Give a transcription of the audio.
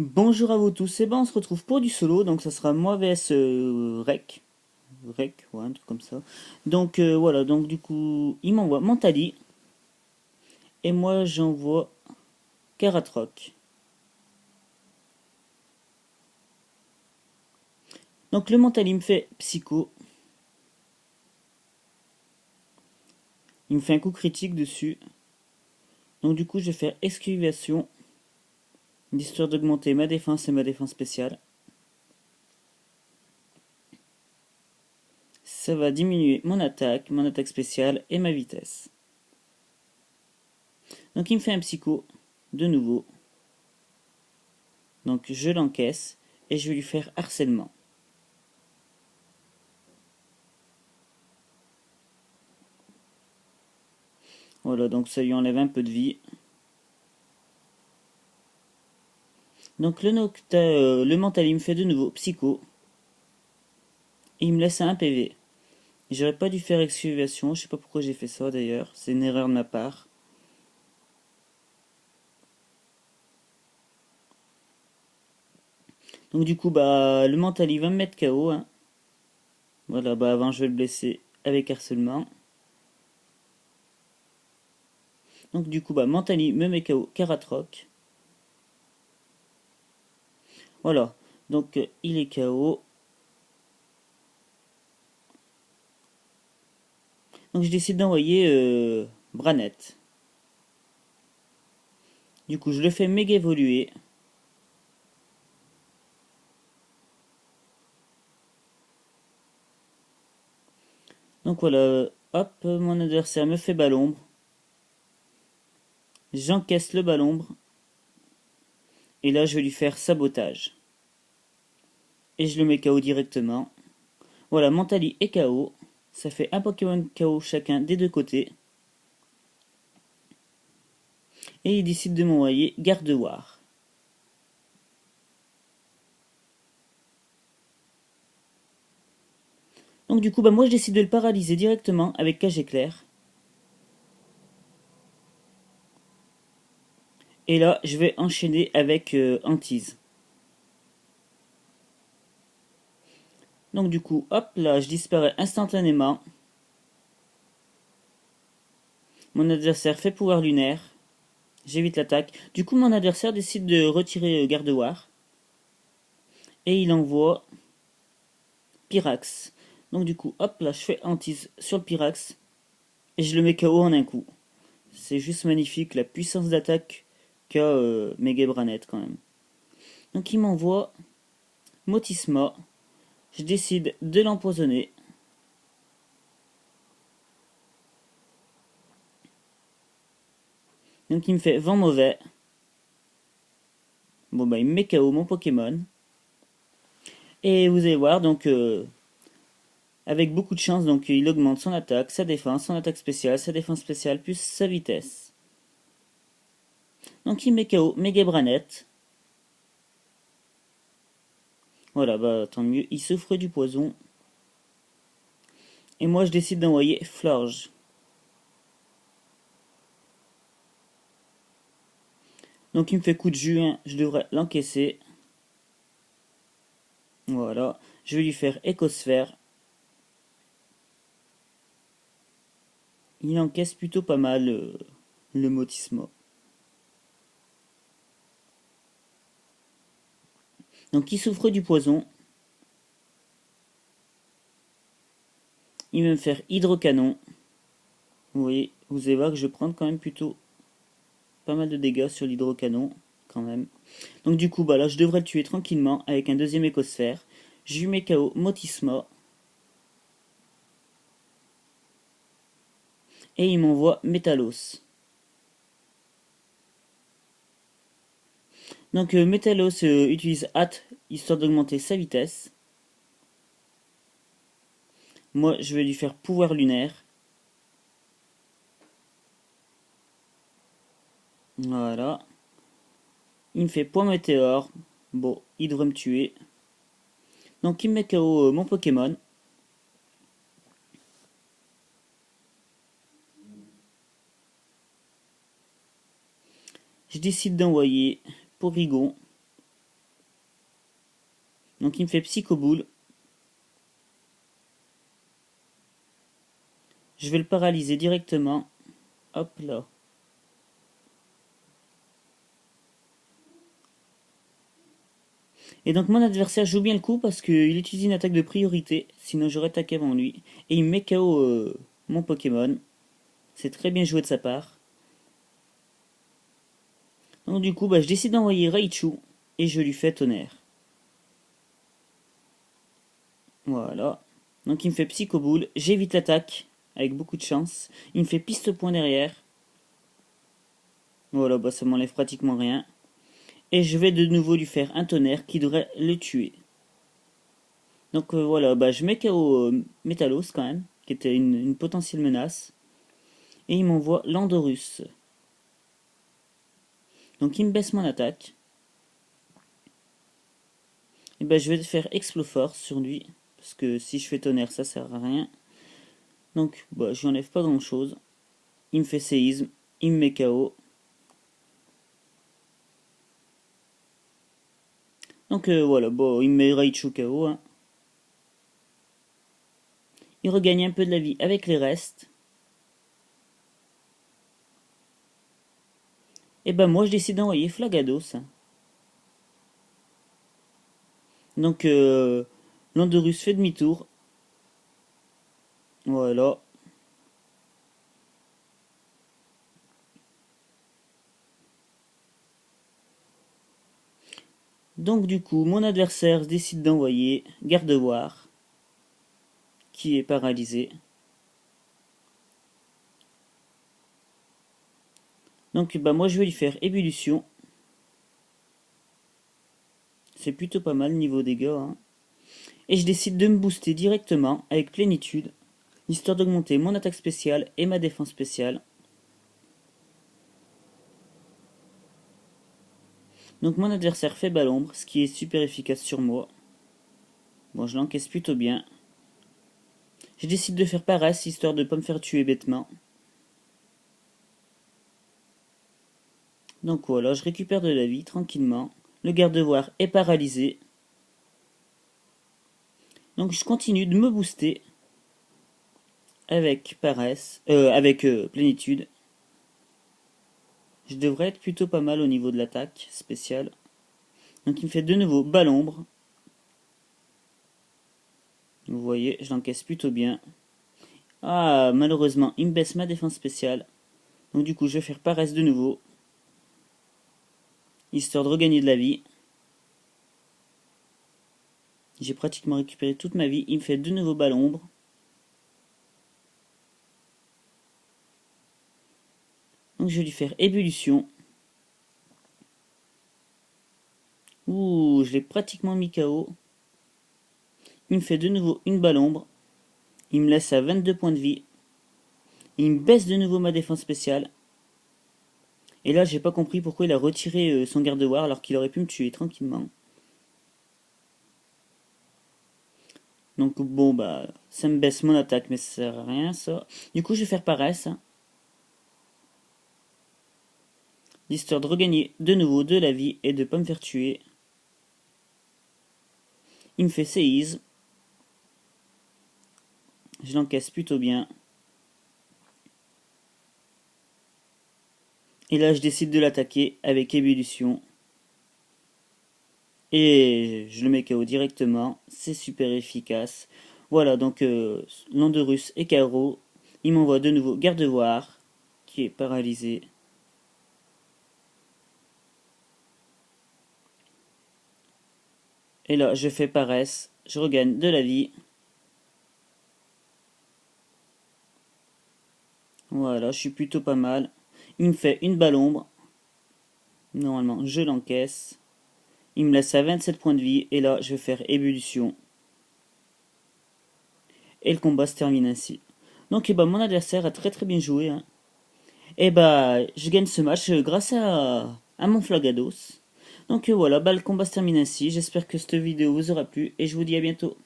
Bonjour à vous tous, et ben on se retrouve pour du solo, donc ça sera moi vs Rec, ouais, un truc comme ça. Donc voilà, donc du coup, il m'envoie Mentali, et moi j'envoie Karatroc. Donc le Mentali me fait Psycho, il me fait un coup critique dessus. Donc du coup je vais faire Esquivation, histoire d'augmenter ma défense et ma défense spéciale. Ça va diminuer mon attaque spéciale et ma vitesse. Donc il me fait un Psycho, de nouveau. Donc je l'encaisse, et je vais lui faire Harcèlement. Voilà, donc ça lui enlève un peu de vie. Donc le mental il me fait de nouveau Psycho. Et il me laisse à 1 PV. J'aurais pas dû faire Excavation, je sais pas pourquoi j'ai fait ça d'ailleurs, c'est une erreur de ma part. Donc du coup bah le mental il va me mettre KO, hein. Voilà, bah avant je vais le blesser avec harcèlement. Donc du coup bah Mentali me met KO Karatroc. Voilà, donc il est KO. Donc je décide d'envoyer Branette. Du coup je le fais méga évoluer. Donc voilà, hop, mon adversaire me fait Balombre. J'encaisse le Balombre. Et là je vais lui faire Sabotage. Et je le mets KO directement. Voilà, Mentali est KO. Ça fait un Pokémon KO chacun des deux côtés. Et il décide de m'envoyer Gardevoir. Donc du coup, bah moi je décide de le paralyser directement avec Cage Éclair. Et là, je vais enchaîner avec Antise. Donc du coup, hop, là, je disparais instantanément. Mon adversaire fait pouvoir lunaire. J'évite l'attaque. Du coup, mon adversaire décide de retirer Gardevoir. Et il envoie Pyrax. Donc du coup, hop, là, je fais Antise sur le Pyrax. Et je le mets KO en un coup. C'est juste magnifique, la puissance d'attaque qu'a Megabranet quand même. Donc il m'envoie Motisma. Je décide de l'empoisonner. Donc il me fait vent mauvais. Bon bah il me met KO mon Pokémon. Et vous allez voir, donc avec beaucoup de chance, donc il augmente son attaque, sa défense, son attaque spéciale, sa défense spéciale, plus sa vitesse. Donc il met KO Megabranet. Voilà, bah tant mieux, il souffre du poison. Et moi je décide d'envoyer Florge. Donc il me fait coup de juin, je devrais l'encaisser. Voilà, je vais lui faire Écosphère. Il encaisse plutôt pas mal le Motisma. Donc il souffre du poison. Il va me faire Hydrocanon. Oui, vous allez voir que je vais prendre quand même plutôt pas mal de dégâts sur l'Hydrocanon. Quand même. Donc du coup, bah là, je devrais le tuer tranquillement avec un deuxième Écosphère. Je lui mets KO Motisma. Et il m'envoie Métalos. Donc Métalos utilise Hâte, histoire d'augmenter sa vitesse. Moi, je vais lui faire pouvoir lunaire. Voilà. Il me fait point météore. Bon, il devrait me tuer. Donc il me met KO mon Pokémon. Je décide d'envoyer Porygon. Donc il me fait Psychoboule. Je vais le paralyser directement. Hop là. Et donc mon adversaire joue bien le coup parce qu'il utilise une attaque de priorité. Sinon j'aurais attaqué avant lui. Et il me met KO mon Pokémon. C'est très bien joué de sa part. Donc du coup je décide d'envoyer Raichu. Et je lui fais tonnerre. Voilà. Donc il me fait Psychoboule. J'évite l'attaque. Avec beaucoup de chance. Il me fait piste-point derrière. Voilà, ça m'enlève pratiquement rien. Et je vais de nouveau lui faire un tonnerre qui devrait le tuer. Donc voilà, je mets KO Métalos quand même, qui était une potentielle menace. Et il m'envoie Landorus. Donc il me baisse mon attaque. Et je vais faire Exploforce sur lui. Parce que si je fais tonnerre, ça sert à rien. Donc je lui enlève pas grand chose. Il me fait séisme. Il me met KO. Donc voilà, il me met Raichu KO. Hein. Il regagne un peu de la vie avec les restes. Et moi je décide d'envoyer Flagados. Donc Landorus fait demi-tour. Voilà. Donc du coup, mon adversaire décide d'envoyer Gardevoir, qui est paralysé. Donc moi je vais lui faire ébullition. C'est plutôt pas mal niveau dégâts. Hein. Et je décide de me booster directement avec plénitude, histoire d'augmenter mon attaque spéciale et ma défense spéciale. Donc mon adversaire fait bas l'ombre, ce qui est super efficace sur moi. Bon, je l'encaisse plutôt bien. Je décide de faire paresse, histoire de ne pas me faire tuer bêtement. Donc voilà, je récupère de la vie tranquillement. Le garde-voir est paralysé. Donc je continue de me booster avec paresse, avec plénitude. Je devrais être plutôt pas mal au niveau de l'attaque spéciale. Donc il me fait de nouveau bas l'ombre. Vous voyez, je l'encaisse plutôt bien. Ah, malheureusement, il me baisse ma défense spéciale. Donc du coup, je vais faire paresse de nouveau. Histoire de regagner de la vie. J'ai pratiquement récupéré toute ma vie. Il me fait de nouveau bas l'ombre. Donc je vais lui faire ébullition. Ouh, je l'ai pratiquement mis KO. Il me fait de nouveau une balle ombre. Il me laisse à 22 points de vie. Il me baisse de nouveau ma défense spéciale. Et là, j'ai pas compris pourquoi il a retiré son garde-war alors qu'il aurait pu me tuer tranquillement. Donc ça me baisse mon attaque, mais ça sert à rien ça. Du coup, je vais faire paresse. L'histoire de regagner de nouveau de la vie et de pas me faire tuer. Il me fait séisme. Je l'encaisse plutôt bien. Et là, je décide de l'attaquer avec ébullition. Et je le mets KO directement. C'est super efficace. Voilà, donc Landorus et KO. Il m'envoie de nouveau Gardevoir, qui est paralysé. Et là, je fais paresse. Je regagne de la vie. Voilà, je suis plutôt pas mal. Il me fait une balle ombre. Normalement, je l'encaisse. Il me laisse à 27 points de vie. Et là, je vais faire ébullition. Et le combat se termine ainsi. Donc, mon adversaire a très très bien joué. Hein. Et je gagne ce match grâce à mon Flagados. Donc voilà, le combat se termine ainsi. J'espère que cette vidéo vous aura plu. Et je vous dis à bientôt.